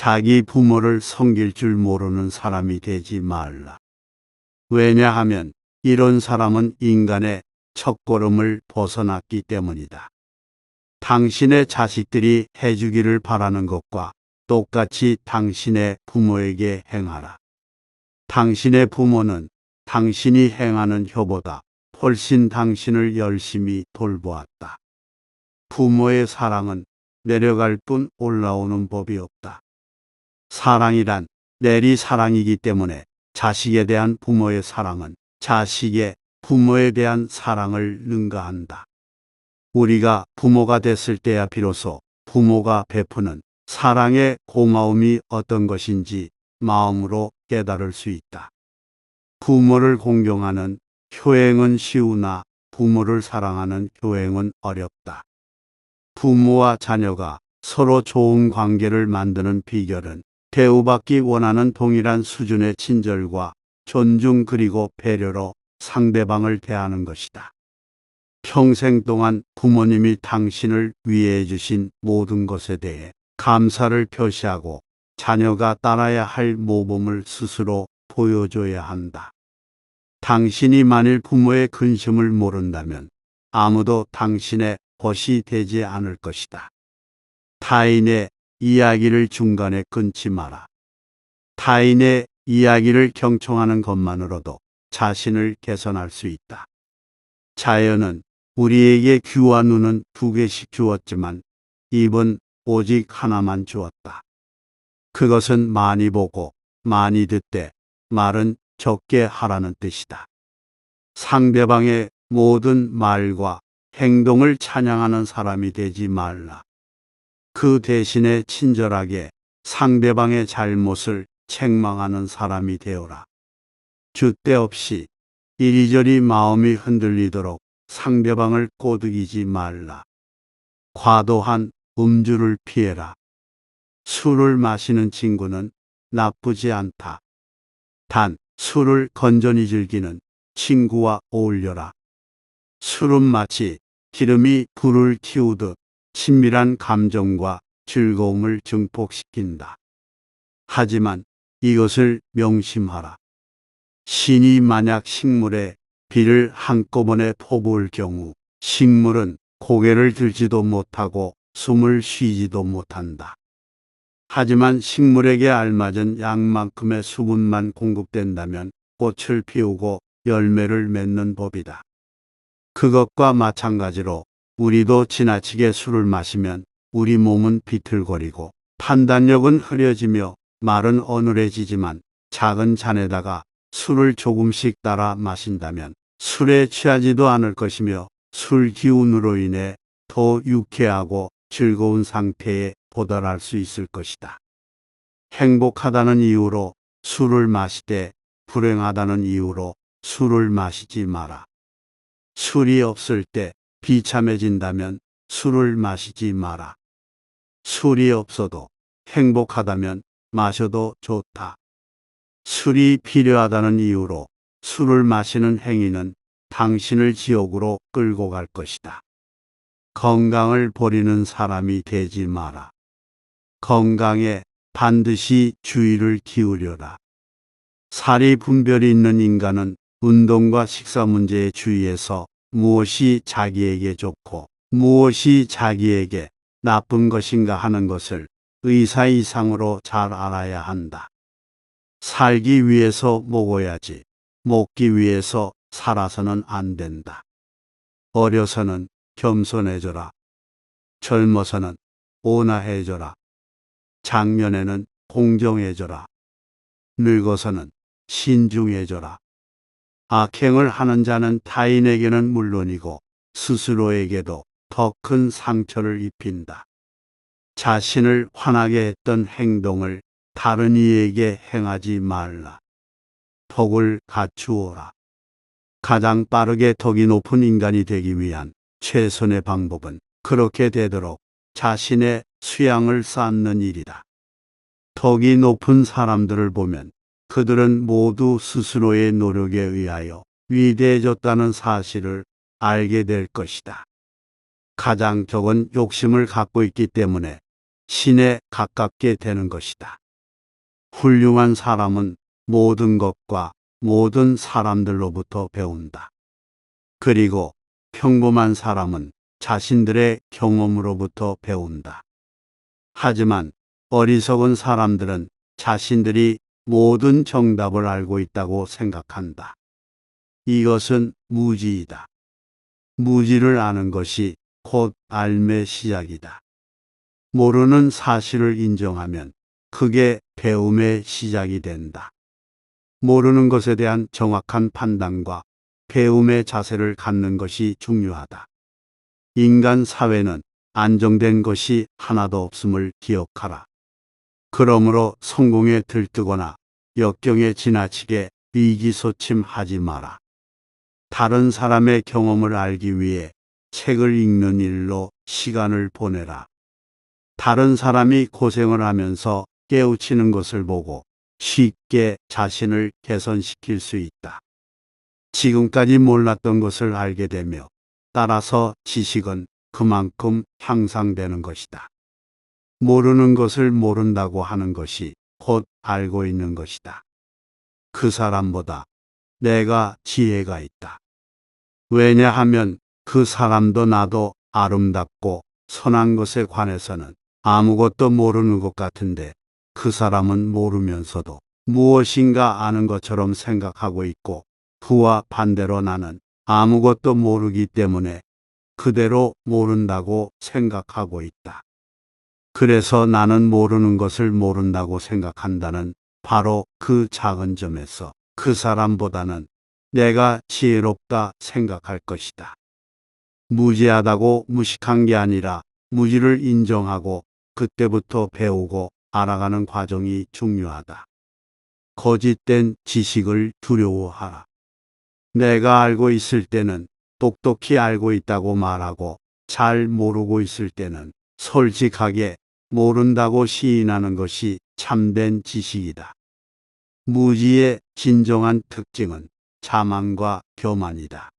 자기 부모를 섬길 줄 모르는 사람이 되지 말라. 왜냐하면 이런 사람은 인간의 첫걸음을 벗어났기 때문이다. 당신의 자식들이 해주기를 바라는 것과 똑같이 당신의 부모에게 행하라. 당신의 부모는 당신이 행하는 효보다 훨씬 당신을 열심히 돌보았다. 부모의 사랑은 내려갈 뿐 올라오는 법이 없다. 사랑이란 내리 사랑이기 때문에 자식에 대한 부모의 사랑은 자식의 부모에 대한 사랑을 능가한다. 우리가 부모가 됐을 때야 비로소 부모가 베푸는 사랑의 고마움이 어떤 것인지 마음으로 깨달을 수 있다. 부모를 공경하는 효행은 쉬우나 부모를 사랑하는 효행은 어렵다. 부모와 자녀가 서로 좋은 관계를 만드는 비결은 대우받기 원하는 동일한 수준의 친절과 존중 그리고 배려로 상대방을 대하는 것이다. 평생 동안 부모님이 당신을 위해 주신 모든 것에 대해 감사를 표시하고 자녀가 따라야 할 모범을 스스로 보여줘야 한다. 당신이 만일 부모의 근심을 모른다면 아무도 당신의 벗이 되지 않을 것이다. 타인의 이야기를 중간에 끊지 마라. 타인의 이야기를 경청하는 것만으로도 자신을 개선할 수 있다. 자연은 우리에게 귀와 눈은 2개씩 주었지만 입은 오직 하나만 주었다. 그것은 많이 보고 많이 듣되 말은 적게 하라는 뜻이다. 상대방의 모든 말과 행동을 찬양하는 사람이 되지 말라. 그 대신에 친절하게 상대방의 잘못을 책망하는 사람이 되어라. 줏대 없이 이리저리 마음이 흔들리도록 상대방을 꼬드기지 말라. 과도한 음주를 피해라. 술을 마시는 친구는 나쁘지 않다. 단 술을 건전히 즐기는 친구와 어울려라. 술은 마치 기름이 불을 틔우듯 친밀한 감정과 즐거움을 증폭시킨다. 하지만 이것을 명심하라. 신이 만약 식물에 비를 한꺼번에 퍼부을 경우 식물은 고개를 들지도 못하고 숨을 쉬지도 못한다. 하지만 식물에게 알맞은 양만큼의 수분만 공급된다면 꽃을 피우고 열매를 맺는 법이다. 그것과 마찬가지로 우리도 지나치게 술을 마시면 우리 몸은 비틀거리고 판단력은 흐려지며 말은 어눌해지지만 작은 잔에다가 술을 조금씩 따라 마신다면 술에 취하지도 않을 것이며 술 기운으로 인해 더 유쾌하고 즐거운 상태에 도달할 수 있을 것이다. 행복하다는 이유로 술을 마시되 불행하다는 이유로 술을 마시지 마라. 술이 없을 때 비참해진다면 술을 마시지 마라. 술이 없어도 행복하다면 마셔도 좋다. 술이 필요하다는 이유로 술을 마시는 행위는 당신을 지옥으로 끌고 갈 것이다. 건강을 버리는 사람이 되지 마라. 건강에 반드시 주의를 기울여라. 사리 분별이 있는 인간은 운동과 식사 문제에 주의해서 무엇이 자기에게 좋고 무엇이 자기에게 나쁜 것인가 하는 것을 의사 이상으로 잘 알아야 한다. 살기 위해서 먹어야지 먹기 위해서 살아서는 안 된다. 어려서는 겸손해져라. 젊어서는 온화해져라. 장년에는 공정해져라. 늙어서는 신중해져라. 악행을 하는 자는 타인에게는 물론이고 스스로에게도 더 큰 상처를 입힌다. 자신을 화나게 했던 행동을 다른 이에게 행하지 말라. 덕을 갖추어라. 가장 빠르게 덕이 높은 인간이 되기 위한 최선의 방법은 그렇게 되도록 자신의 수양을 쌓는 일이다. 덕이 높은 사람들을 보면 그들은 모두 스스로의 노력에 의하여 위대해졌다는 사실을 알게 될 것이다. 가장 적은 욕심을 갖고 있기 때문에 신에 가깝게 되는 것이다. 훌륭한 사람은 모든 것과 모든 사람들로부터 배운다. 그리고 평범한 사람은 자신들의 경험으로부터 배운다. 하지만 어리석은 사람들은 자신들이 모든 정답을 알고 있다고 생각한다. 이것은 무지이다. 무지를 아는 것이 곧 삶의 시작이다. 모르는 사실을 인정하면 그게 배움의 시작이 된다. 모르는 것에 대한 정확한 판단과 배움의 자세를 갖는 것이 중요하다. 인간 사회는 안정된 것이 하나도 없음을 기억하라. 그러므로 성공에 들뜨거나 역경에 지나치게 의기소침하지 마라. 다른 사람의 경험을 알기 위해 책을 읽는 일로 시간을 보내라. 다른 사람이 고생을 하면서 깨우치는 것을 보고 쉽게 자신을 개선시킬 수 있다. 지금까지 몰랐던 것을 알게 되며 따라서 지식은 그만큼 향상되는 것이다. 모르는 것을 모른다고 하는 것이 곧 알고 있는 것이다. 그 사람보다 내가 지혜가 있다. 왜냐하면 그 사람도 나도 아름답고 선한 것에 관해서는 아무것도 모르는 것 같은데 그 사람은 모르면서도 무엇인가 아는 것처럼 생각하고 있고 그와 반대로 나는 아무것도 모르기 때문에 그대로 모른다고 생각하고 있다. 그래서 나는 모르는 것을 모른다고 생각한다는 바로 그 작은 점에서 그 사람보다는 내가 지혜롭다 생각할 것이다. 무지하다고 무식한 게 아니라 무지를 인정하고 그때부터 배우고 알아가는 과정이 중요하다. 거짓된 지식을 두려워하라. 내가 알고 있을 때는 똑똑히 알고 있다고 말하고 잘 모르고 있을 때는 솔직하게 모른다고 시인하는 것이 참된 지식이다. 무지의 진정한 특징은 자만과 교만이다.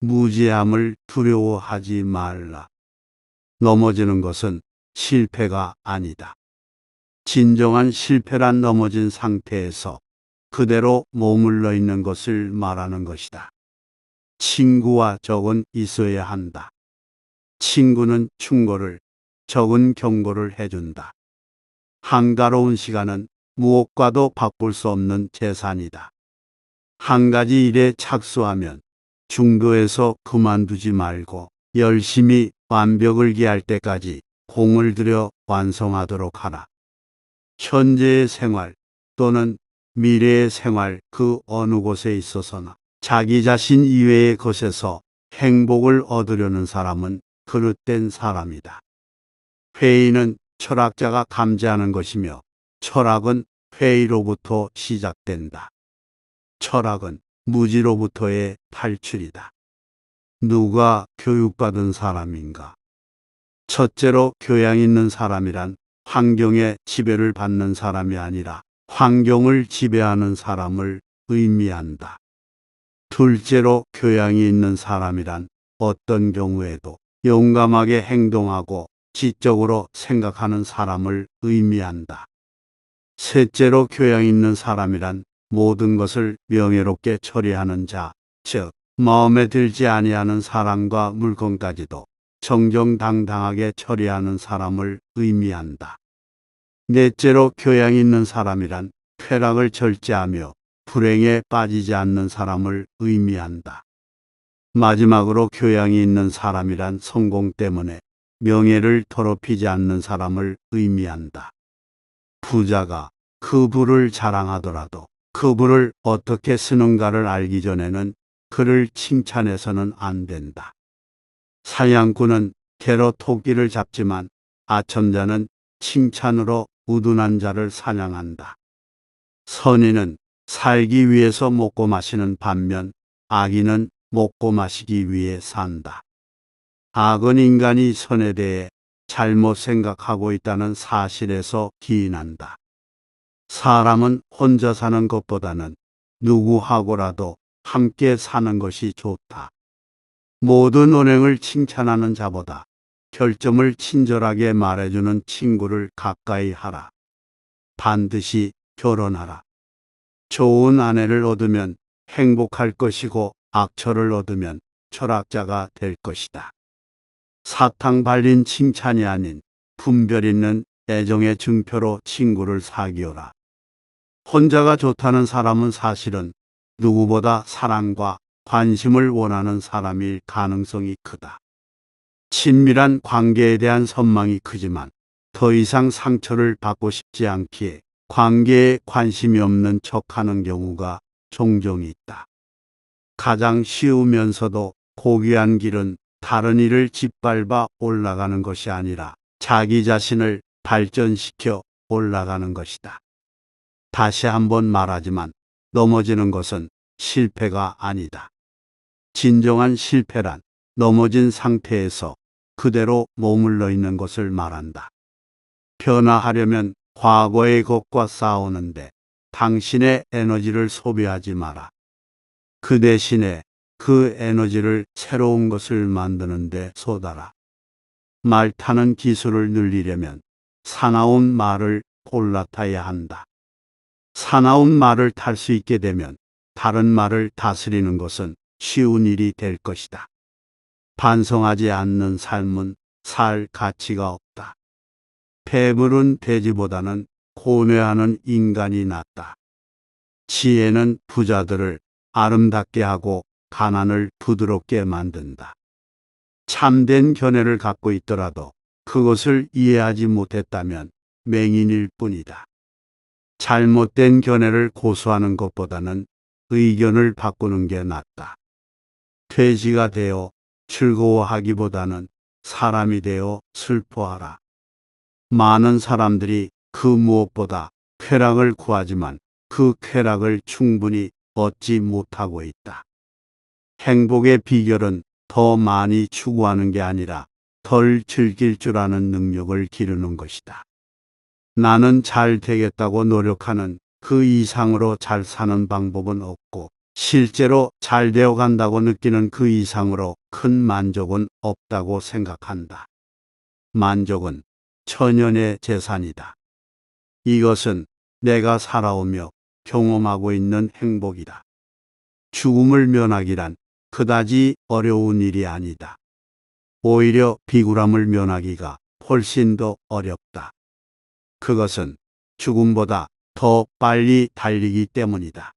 무지함을 두려워하지 말라. 넘어지는 것은 실패가 아니다. 진정한 실패란 넘어진 상태에서 그대로 머물러 있는 것을 말하는 것이다. 친구와 적은 있어야 한다. 친구는 충고를, 적은 경고를 해준다. 한가로운 시간은 무엇과도 바꿀 수 없는 재산이다. 한 가지 일에 착수하면 중도에서 그만두지 말고 열심히 완벽을 기할 때까지 공을 들여 완성하도록 하라. 현재의 생활 또는 미래의 생활 그 어느 곳에 있어서나 자기 자신 이외의 것에서 행복을 얻으려는 사람은 그릇된 사람이다. 회의는 철학자가 감지하는 것이며 철학은 회의로부터 시작된다. 철학은 무지로부터의 탈출이다. 누가 교육받은 사람인가? 첫째로 교양 있는 사람이란 환경에 지배를 받는 사람이 아니라 환경을 지배하는 사람을 의미한다. 둘째로 교양이 있는 사람이란 어떤 경우에도 용감하게 행동하고 지적으로 생각하는 사람을 의미한다. 셋째로 교양 있는 사람이란 모든 것을 명예롭게 처리하는 자, 즉 마음에 들지 아니하는 사람과 물건까지도 정정당당하게 처리하는 사람을 의미한다. 넷째로 교양 있는 사람이란 쾌락을 절제하며 불행에 빠지지 않는 사람을 의미한다. 마지막으로 교양이 있는 사람이란 성공 때문에 명예를 더럽히지 않는 사람을 의미한다. 부자가 그 부를 자랑하더라도 그 부를 어떻게 쓰는가를 알기 전에는 그를 칭찬해서는 안 된다. 사냥꾼은 개로 토끼를 잡지만 아첨자는 칭찬으로 우둔한 자를 사냥한다. 선인은 살기 위해서 먹고 마시는 반면 악인은 먹고 마시기 위해 산다. 악은 인간이 선에 대해 잘못 생각하고 있다는 사실에서 기인한다. 사람은 혼자 사는 것보다는 누구하고라도 함께 사는 것이 좋다. 모든 언행을 칭찬하는 자보다 결점을 친절하게 말해주는 친구를 가까이 하라. 반드시 결혼하라. 좋은 아내를 얻으면 행복할 것이고 악처를 얻으면 철학자가 될 것이다. 사탕 발린 칭찬이 아닌 분별 있는 애정의 증표로 친구를 사귀어라. 혼자가 좋다는 사람은 사실은 누구보다 사랑과 관심을 원하는 사람일 가능성이 크다. 친밀한 관계에 대한 선망이 크지만 더 이상 상처를 받고 싶지 않기에 관계에 관심이 없는 척하는 경우가 종종 있다. 가장 쉬우면서도 고귀한 길은 다른 이를 짓밟아 올라가는 것이 아니라 자기 자신을 발전시켜 올라가는 것이다. 다시 한번 말하지만 넘어지는 것은 실패가 아니다. 진정한 실패란 넘어진 상태에서 그대로 머물러 있는 것을 말한다. 변화하려면 과거의 것과 싸우는데 당신의 에너지를 소비하지 마라. 그 대신에 그 에너지를 새로운 것을 만드는 데 쏟아라. 말 타는 기술을 늘리려면 사나운 말을 골라 타야 한다. 사나운 말을 탈 수 있게 되면 다른 말을 다스리는 것은 쉬운 일이 될 것이다. 반성하지 않는 삶은 살 가치가 없다. 배부른 돼지보다는 고뇌하는 인간이 낫다. 지혜는 부자들을 아름답게 하고 가난을 부드럽게 만든다. 참된 견해를 갖고 있더라도 그것을 이해하지 못했다면 맹인일 뿐이다. 잘못된 견해를 고수하는 것보다는 의견을 바꾸는 게 낫다. 돼지가 되어 즐거워하기보다는 사람이 되어 슬퍼하라. 많은 사람들이 그 무엇보다 쾌락을 구하지만 그 쾌락을 충분히 얻지 못하고 있다. 행복의 비결은 더 많이 추구하는 게 아니라 덜 즐길 줄 아는 능력을 기르는 것이다. 나는 잘 되겠다고 노력하는 그 이상으로 잘 사는 방법은 없고 실제로 잘 되어 간다고 느끼는 그 이상으로 큰 만족은 없다고 생각한다. 만족은 천연의 재산이다. 이것은 내가 살아오며 경험하고 있는 행복이다. 죽음을 면하기란 그다지 어려운 일이 아니다. 오히려 비굴함을 면하기가 훨씬 더 어렵다. 그것은 죽음보다 더 빨리 달리기 때문이다.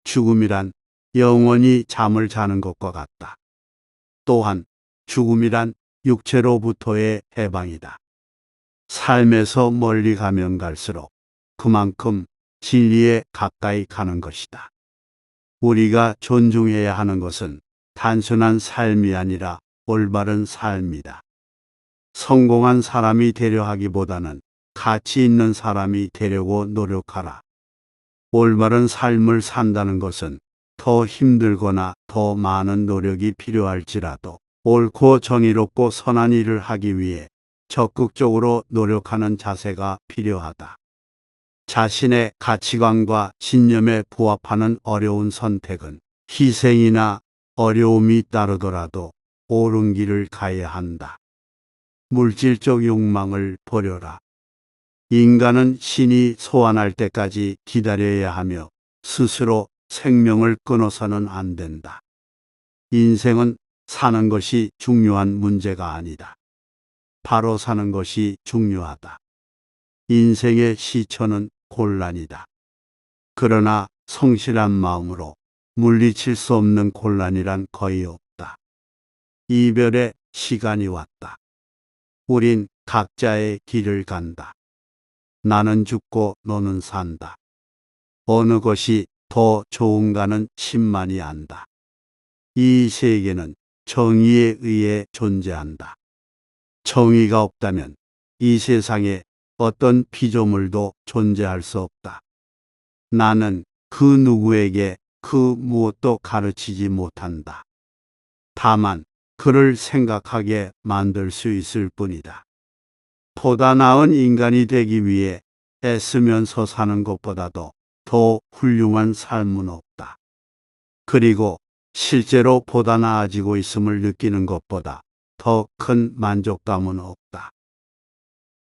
죽음이란 영원히 잠을 자는 것과 같다. 또한 죽음이란 육체로부터의 해방이다. 삶에서 멀리 가면 갈수록 그만큼 진리에 가까이 가는 것이다. 우리가 존중해야 하는 것은 단순한 삶이 아니라 올바른 삶이다. 성공한 사람이 되려 하기보다는 가치 있는 사람이 되려고 노력하라. 올바른 삶을 산다는 것은 더 힘들거나 더 많은 노력이 필요할지라도 옳고 정의롭고 선한 일을 하기 위해 적극적으로 노력하는 자세가 필요하다. 자신의 가치관과 신념에 부합하는 어려운 선택은 희생이나 어려움이 따르더라도 옳은 길을 가야 한다. 물질적 욕망을 버려라. 인간은 신이 소환할 때까지 기다려야 하며 스스로 생명을 끊어서는 안 된다. 인생은 사는 것이 중요한 문제가 아니다. 바로 사는 것이 중요하다. 인생의 시초는 곤란이다. 그러나 성실한 마음으로 물리칠 수 없는 곤란이란 거의 없다. 이별의 시간이 왔다. 우린 각자의 길을 간다. 나는 죽고 너는 산다. 어느 것이 더 좋은가는 신만이 안다. 이 세계는 정의에 의해 존재한다. 정의가 없다면 이 세상에 어떤 피조물도 존재할 수 없다. 나는 그 누구에게 그 무엇도 가르치지 못한다. 다만 그를 생각하게 만들 수 있을 뿐이다. 보다 나은 인간이 되기 위해 애쓰면서 사는 것보다도 더 훌륭한 삶은 없다. 그리고 실제로 보다 나아지고 있음을 느끼는 것보다 더 큰 만족감은 없다.